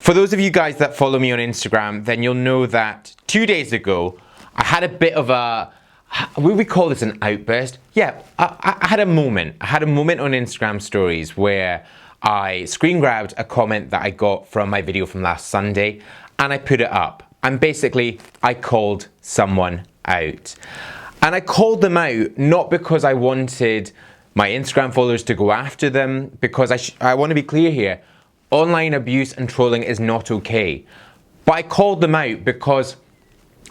For those of you guys that follow me on Instagram, then you'll know that 2 days ago, I had a bit of a, would we call this an outburst? Yeah, I had a moment. I had a moment on Instagram stories where I screen grabbed a comment that I got from my video from last Sunday and I put it up. And basically, I called someone out. And I called them out not because I wanted my Instagram followers to go after them, because I want to be clear here. Online abuse and trolling is not okay. But I called them out because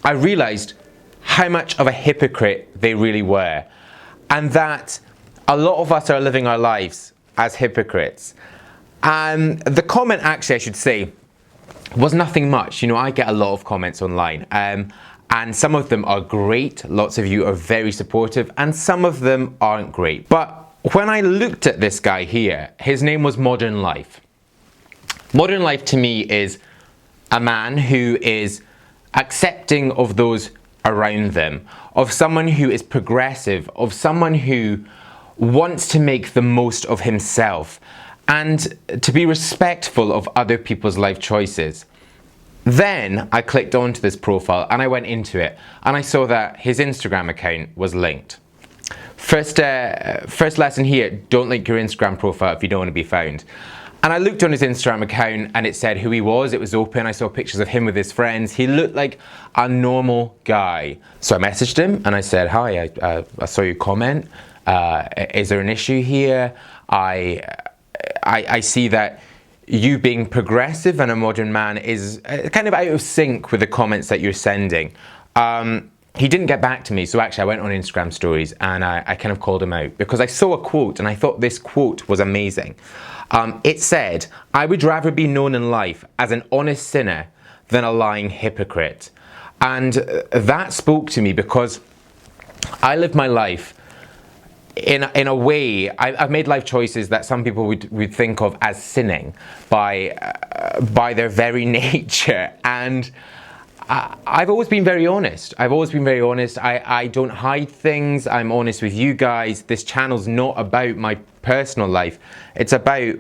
I realized how much of a hypocrite they really were. And that a lot of us are living our lives as hypocrites. And the comment, actually, I should say, was nothing much. You know, I get a lot of comments online. And some of them are great. Lots of you are very supportive. And some of them aren't great. But when I looked at this guy here, his name was Modern Life. Modern Life to me is a man who is accepting of those around them, of someone who is progressive, of someone who wants to make the most of himself and to be respectful of other people's life choices. Then I clicked onto this profile and I went into it and I saw that his Instagram account was linked. First lesson here, don't link your Instagram profile if you don't want to be found. And I looked on his Instagram account and it said who he was, it was open, I saw pictures of him with his friends. He looked like a normal guy. So I messaged him and I said, hi, I saw your comment. Is there an issue here? I see that you being progressive and a modern man is kind of out of sync with the comments that you're sending. He didn't get back to me, so actually I went on Instagram stories and I kind of called him out because I saw a quote and I thought this quote was amazing. It said, I would rather be known in life as an honest sinner than a lying hypocrite. And that spoke to me because I live my life in a way. I've made life choices that some people would think of as sinning by their very nature. And I've always been very honest. I don't hide things. I'm honest with you guys. This channel's not about my personal life. It's about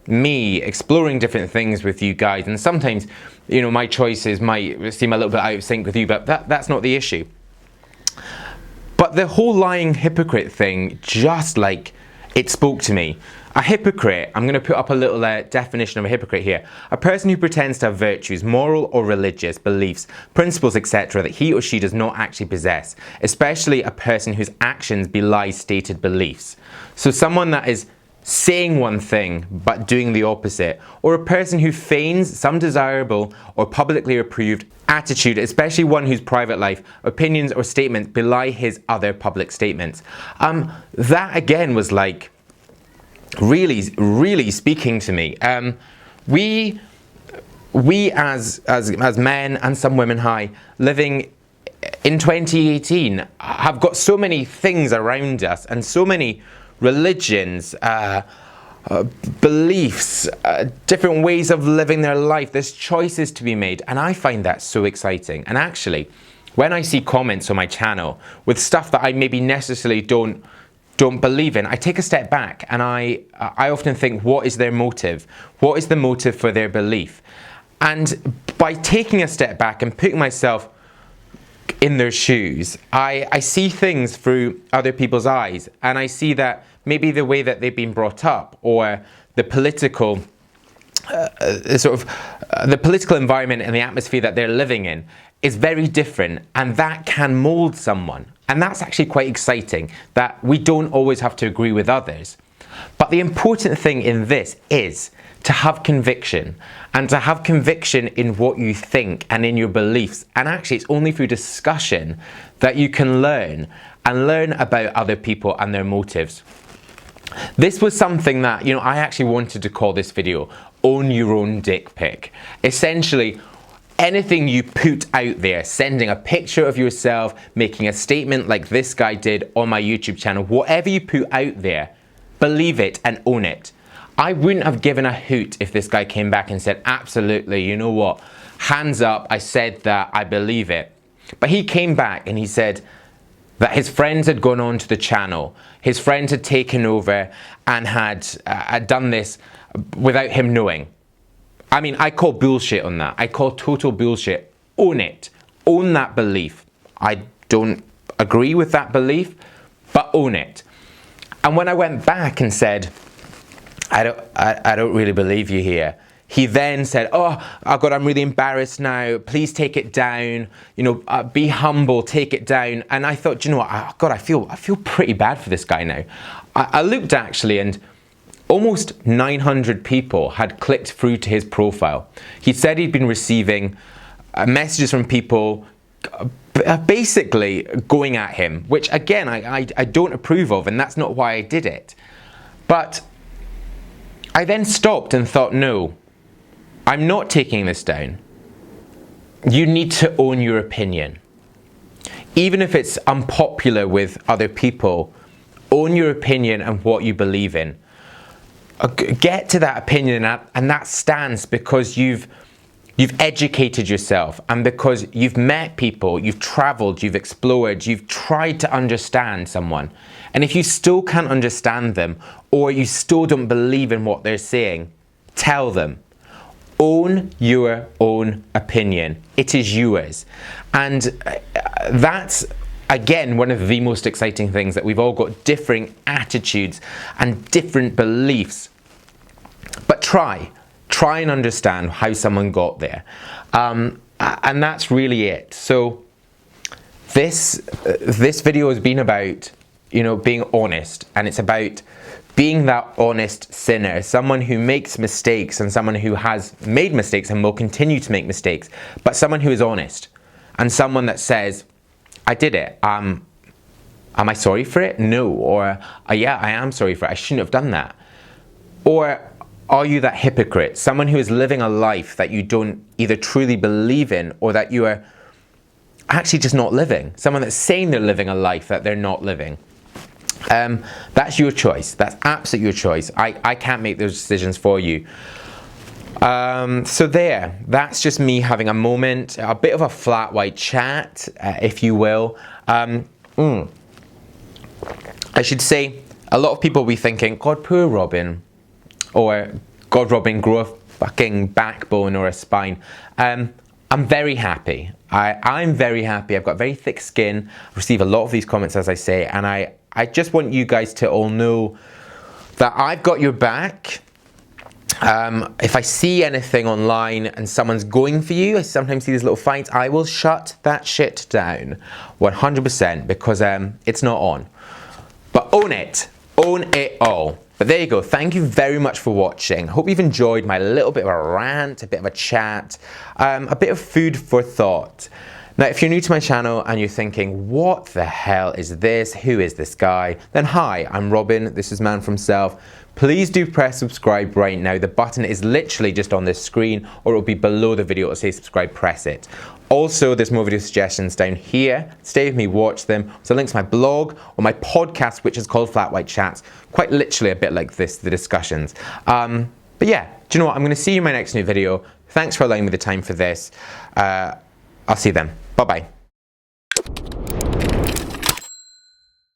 me exploring different things with you guys. And sometimes, you know, my choices might seem a little bit out of sync with you, but that's not the issue. But the whole lying hypocrite thing, just like it spoke to me. A hypocrite, I'm going to put up a little definition of a hypocrite here. A person who pretends to have virtues, moral or religious beliefs, principles, etc. that he or she does not actually possess, especially a person whose actions belie stated beliefs. So someone that is saying one thing but doing the opposite, or a person who feigns some desirable or publicly approved attitude, especially one whose private life, opinions or statements belie his other public statements. That again was like really speaking to me. We as men and some women living in 2018 have got so many things around us and so many religions, beliefs, different ways of living their life. There's choices to be made, and I find that so exciting. And actually, when I see comments on my channel with stuff that I maybe necessarily don't believe in, I take a step back and I often think, what is their motive? What is the motive for their belief? And by taking a step back and putting myself in their shoes, I see things through other people's eyes, and I see that maybe the way that they've been brought up or the political the political environment and the atmosphere that they're living in is very different, and that can mold someone. And that's actually quite exciting, that we don't always have to agree with others. But the important thing in this is to have conviction, and to have conviction in what you think and in your beliefs. And actually, it's only through discussion that you can learn about other people and their motives. This was something that, you know, I actually wanted to call this video Own Your Own Dick Pic. Essentially, anything you put out there, sending a picture of yourself, making a statement like this guy did on my YouTube channel, whatever you put out there, believe it and own it. I wouldn't have given a hoot if this guy came back and said, absolutely, you know what, hands up, I said that, I believe it. But he came back and he said that his friends had gone on to the channel, his friends had taken over and had done this without him knowing. I mean, I call bullshit on that. I call total bullshit. Own it. Own that belief. I don't agree with that belief, but own it. And when I went back and said, I don't really believe you here, he then said, oh God, I'm really embarrassed now. Please take it down. You know, be humble, take it down. And I thought, you know what? God, I feel pretty bad for this guy now. I looked actually, and almost 900 people had clicked through to his profile. He said he'd been receiving messages from people basically going at him, which again, I don't approve of, and that's not why I did it. But I then stopped and thought, no, I'm not taking this down. You need to own your opinion. Even if it's unpopular with other people, own your opinion and what you believe in. Get to that opinion, and that stands because you've educated yourself, and because you've met people, you've traveled, you've explored, you've tried to understand someone. And if you still can't understand them, or you still don't believe in what they're saying, tell them. Own your own opinion. It is yours. And that's, again, one of the most exciting things, that we've all got differing attitudes and different beliefs. But try and understand how someone got there. And that's really it. So this video has been about, you know, being honest, and it's about being that honest sinner, someone who makes mistakes, and someone who has made mistakes and will continue to make mistakes, but someone who is honest, and someone that says, I did it. Am I sorry for it? No. Or, yeah, I am sorry for it. I shouldn't have done that. Or are you that hypocrite? Someone who is living a life that you don't either truly believe in, or that you are actually just not living. Someone that's saying they're living a life that they're not living. That's your choice. That's absolutely your choice. I can't make those decisions for you. So that's just me having a moment, a bit of a flat white chat, if you will. I should say, a lot of people will be thinking, God, poor Robin, or God, Robin, grow a fucking backbone or a spine. I'm very happy. I'm very happy. I've got very thick skin. I receive a lot of these comments, as I say, and I just want you guys to all know that I've got your back. If I see anything online and someone's going for you, I sometimes see these little fights, I will shut that shit down 100%, because it's not on. But own it all. But there you go. Thank you very much for watching. Hope you've enjoyed my little bit of a rant, a bit of a chat, a bit of food for thought. Now, if you're new to my channel and you're thinking, what the hell is this? Who is this guy? Then hi, I'm Robin. This is Man From Self. Please do press subscribe right now. The button is literally just on this screen, or it'll be below the video. It'll say subscribe, press it. Also, there's more video suggestions down here. Stay with me, watch them. So links to my blog or my podcast, which is called Flat White Chats. Quite literally a bit like this, the discussions. But yeah, do you know what? I'm going to see you in my next new video. Thanks for allowing me the time for this. I'll see you then. Bye-bye.